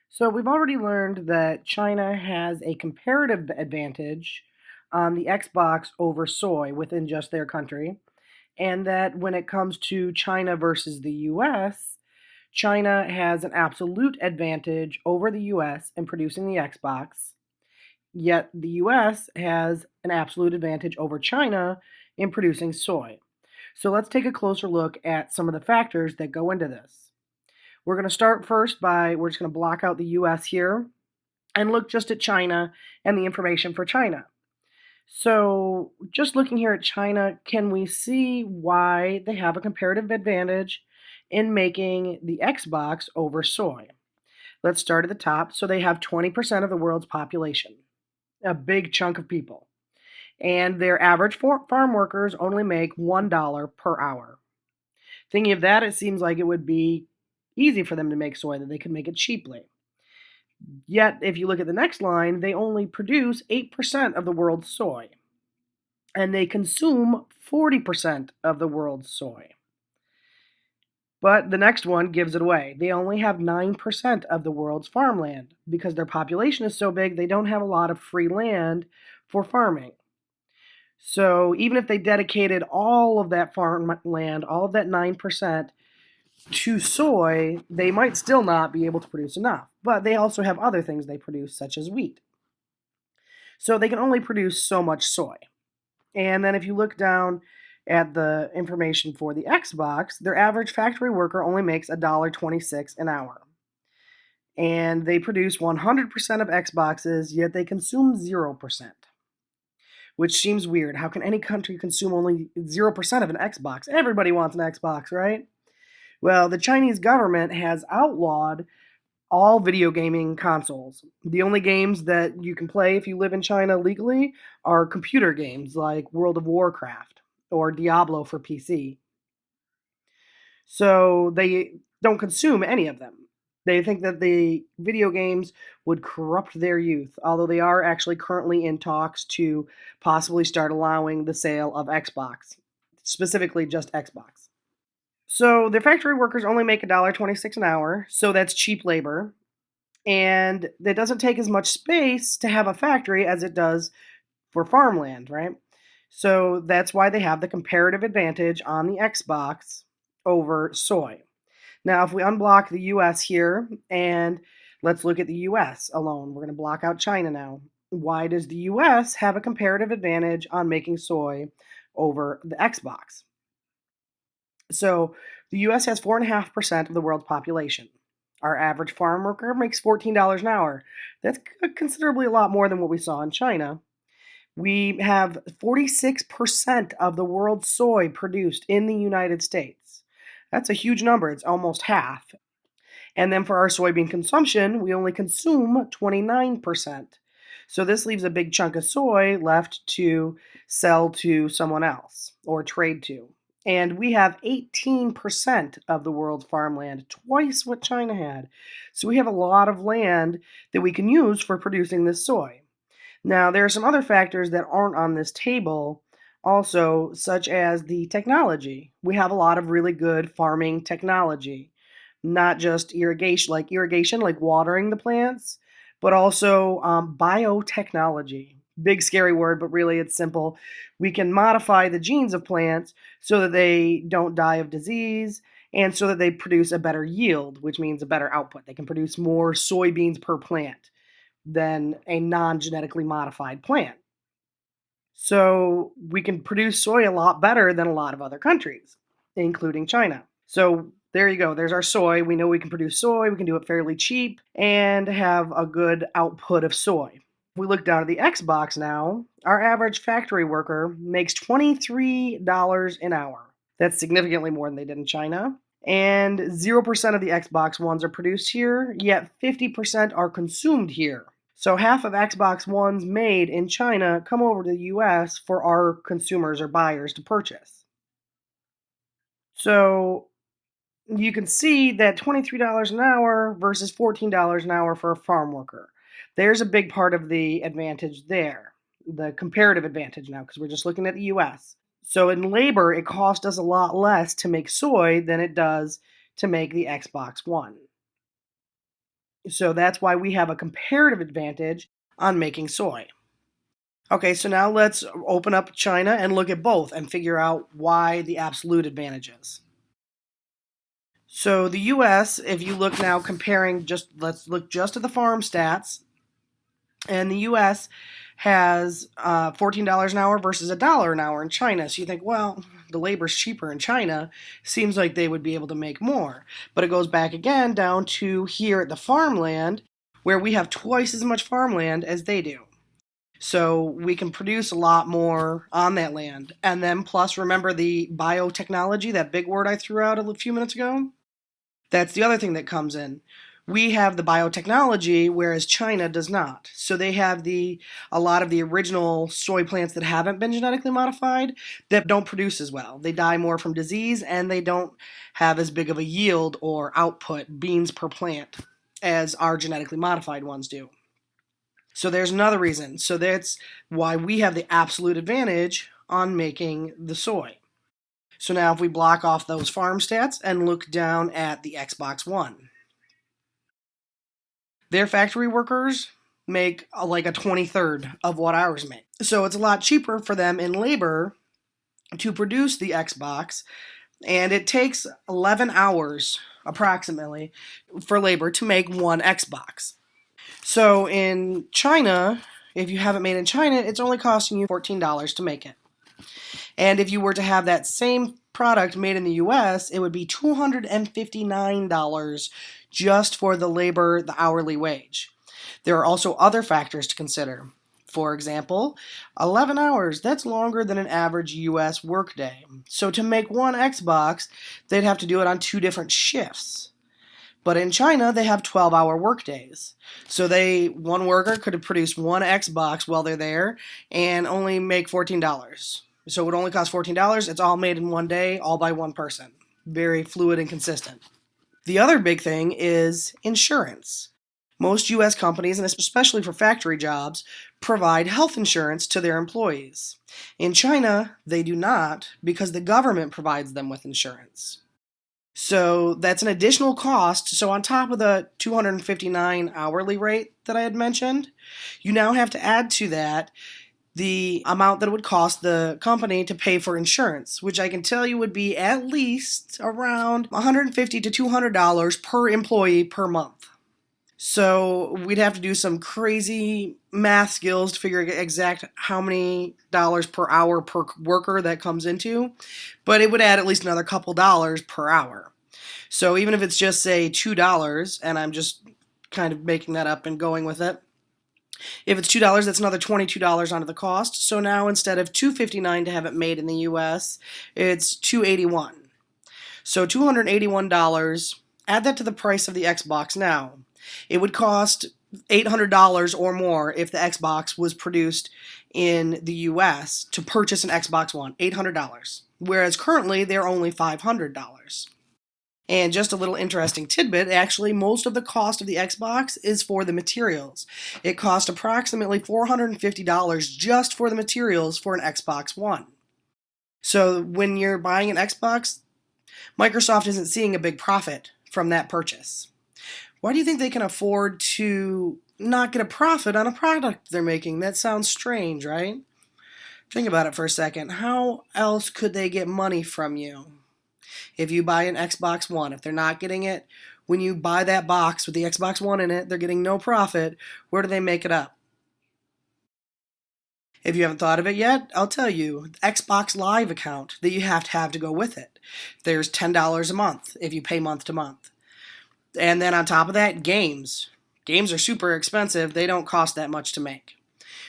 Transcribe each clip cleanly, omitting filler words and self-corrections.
So we've already learned that China has a comparative advantage on the Xbox over soy within just their country, and that when it comes to China versus the US, China has an absolute advantage over the US in producing the Xbox, yet the US has an absolute advantage over China in producing soy. So let's take a closer look at some of the factors that go into this. We're going to start first by we're just going to block out the US here and look just at China and the information for China. So, just looking here at China, can we see why they have a comparative advantage in making the Xbox over soy? Let's start at the top. So, they have 20% of the world's population, a big chunk of people. And their average farm workers only make $1 per hour. Thinking of that, it seems like it would be easy for them to make soy, that they could make it cheaply. Yet, if you look at the next line, they only produce 8% of the world's soy, and they consume 40% of the world's soy. But the next one gives it away. They only have 9% of the world's farmland. Because their population is so big, they don't have a lot of free land for farming. So even if they dedicated all of that farmland, all of that 9%, to soy, they might still not be able to produce enough. But they also have other things they produce, such as wheat. So they can only produce so much soy. And then if you look down at the information for the Xbox, their average factory worker only makes $1.26 an hour. And they produce 100% of Xboxes, yet they consume 0%, which seems weird. How can any country consume only 0% of an Xbox? Everybody wants an Xbox, right? Well, the Chinese government has outlawed all video gaming consoles. The only games that you can play if you live in China legally are computer games like World of Warcraft or Diablo for PC. So they don't consume any of them. They think that the video games would corrupt their youth, although they are actually currently in talks to possibly start allowing the sale of Xbox, specifically just Xbox. So their factory workers only make $1.26 an hour, so that's cheap labor. And it doesn't take as much space to have a factory as it does for farmland, right? So that's why they have the comparative advantage on the Xbox over soy. Now, if we unblock the US here and let's look at the US alone, we're going to block out China now. Why does the US have a comparative advantage on making soy over the Xbox? So the US has 4.5% of the world's population. Our average farm worker makes $14 an hour. That's considerably a lot more than what we saw in China. We have 46% of the world's soy produced in the United States. That's a huge number. It's almost half. And then for our soybean consumption, we only consume 29%. So this leaves a big chunk of soy left to sell to someone else or trade to. And we have 18% of the world's farmland, twice what China had. So we have a lot of land that we can use for producing this soy. Now, there are some other factors that aren't on this table also, such as the technology. We have a lot of really good farming technology, not just irrigation, like watering the plants, but also biotechnology. Big scary word, but really it's simple. We can modify the genes of plants so that they don't die of disease and so that they produce a better yield, which means a better output. They can produce more soybeans per plant than a non genetically modified plant. So we can produce soy a lot better than a lot of other countries, including China. So there you go. There's our soy. We know we can produce soy. We can do it fairly cheap and have a good output of soy. If we look down at the Xbox now, our average factory worker makes $23 an hour. That's significantly more than they did in China. And 0% of the Xbox Ones are produced here, yet 50% are consumed here. So half of Xbox Ones made in China come over to the US for our consumers or buyers to purchase. So you can see that $23 an hour versus $14 an hour for a farm worker. There's a big part of the advantage there, the comparative advantage now, because we're just looking at the US. So in labor, it cost us a lot less to make soy than it does to make the Xbox One. So that's why we have a comparative advantage on making soy. Okay, so now let's open up China and look at both and figure out why the absolute advantage is. So the US, if you look now comparing let's look just at the farm stats, and the US has $14 an hour versus $1 an hour in China. So you think, well, the labor's cheaper in China. Seems like they would be able to make more. But it goes back again down to here at the farmland, where we have twice as much farmland as they do. So we can produce a lot more on that land. And then plus, remember the biotechnology, that big word I threw out a few minutes ago? That's the other thing that comes in. We have the biotechnology, whereas China does not. So they have a lot of the original soy plants that haven't been genetically modified that don't produce as well. They die more from disease, and they don't have as big of a yield or output, beans per plant, as our genetically modified ones do. So there's another reason. So that's why we have the absolute advantage on making the soy. So now if we block off those farm stats and look down at the Xbox One, their factory workers make like a 23rd of what ours make. So it's a lot cheaper for them in labor to produce the Xbox, and it takes 11 hours approximately for labor to make one Xbox. So in China, if you have it made in China, it's only costing you $14 to make it. And if you were to have that same product made in the US, it would be $259 just for the labor, the hourly wage. There are also other factors to consider. For example, 11 hours, that's longer than an average US workday. So to make one Xbox, they'd have to do it on 2 different shifts. But in China, they have 12-hour workdays. So one worker could produce one Xbox while they're there and only make $14. So it would only cost $14. It's all made in one day, all by one person. Very fluid and consistent. The other big thing is insurance. Most US companies, and especially for factory jobs, provide health insurance to their employees. In China, they do not because the government provides them with insurance. So that's an additional cost. So on top of the $259 hourly rate that I had mentioned, you now have to add to that the amount that it would cost the company to pay for insurance, which I can tell you would be at least around $150 to $200 per employee per month. So we'd have to do some crazy math skills to figure exact how many dollars per hour per worker that comes into, but it would add at least another couple dollars per hour. So even if it's just, say, $2, and I'm just kind of making that up and going with it, if it's $2, that's another $22 onto the cost. So now instead of $259 to have it made in the US, it's $281. So $281, add that to the price of the Xbox now. It would cost $800 or more if the Xbox was produced in the US to purchase an Xbox One, $800. Whereas currently they're only $500. And just a little interesting tidbit, actually, most of the cost of the Xbox is for the materials. It cost approximately $450 just for the materials for an Xbox One. So when you're buying an Xbox, Microsoft isn't seeing a big profit from that purchase. Why do you think they can afford to not get a profit on a product they're making? That sounds strange, right? Think about it for a second. How else could they get money from you? If you buy an Xbox One, if they're not getting it, when you buy that box with the Xbox One in it, they're getting no profit. Where do they make it up? If you haven't thought of it yet, I'll tell you, the Xbox Live account that you have to go with it. There's $10 a month if you pay month to month. And then on top of that, games. Games are super expensive. They don't cost that much to make.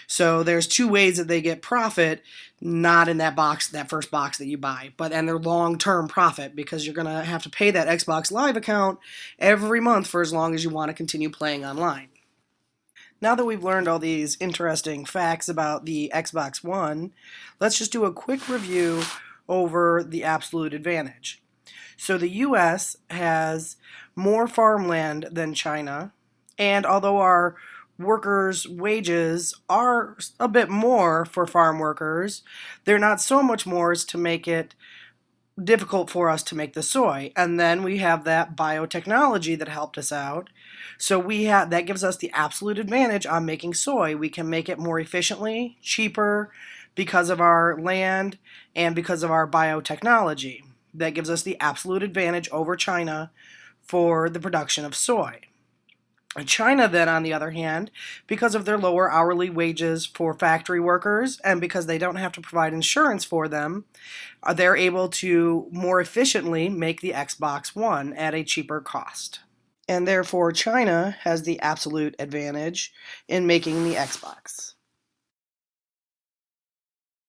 So there's 2 ways that they get profit, not in that box, that first box that you buy, but and their long-term profit, because you're going to have to pay that Xbox Live account every month for as long as you want to continue playing online. Now that we've learned all these interesting facts about the Xbox One, let's just do a quick review over the absolute advantage. So the US has more farmland than China, and although our workers' wages are a bit more for farm workers, they're not so much more as to make it difficult for us to make the soy. And then we have that biotechnology that helped us out. So that gives us the absolute advantage on making soy. We can make it more efficiently, cheaper, because of our land and because of our biotechnology. That gives us the absolute advantage over China for the production of soy. China, then, on the other hand, because of their lower hourly wages for factory workers and because they don't have to provide insurance for them, they're able to more efficiently make the Xbox One at a cheaper cost. And therefore, China has the absolute advantage in making the Xbox.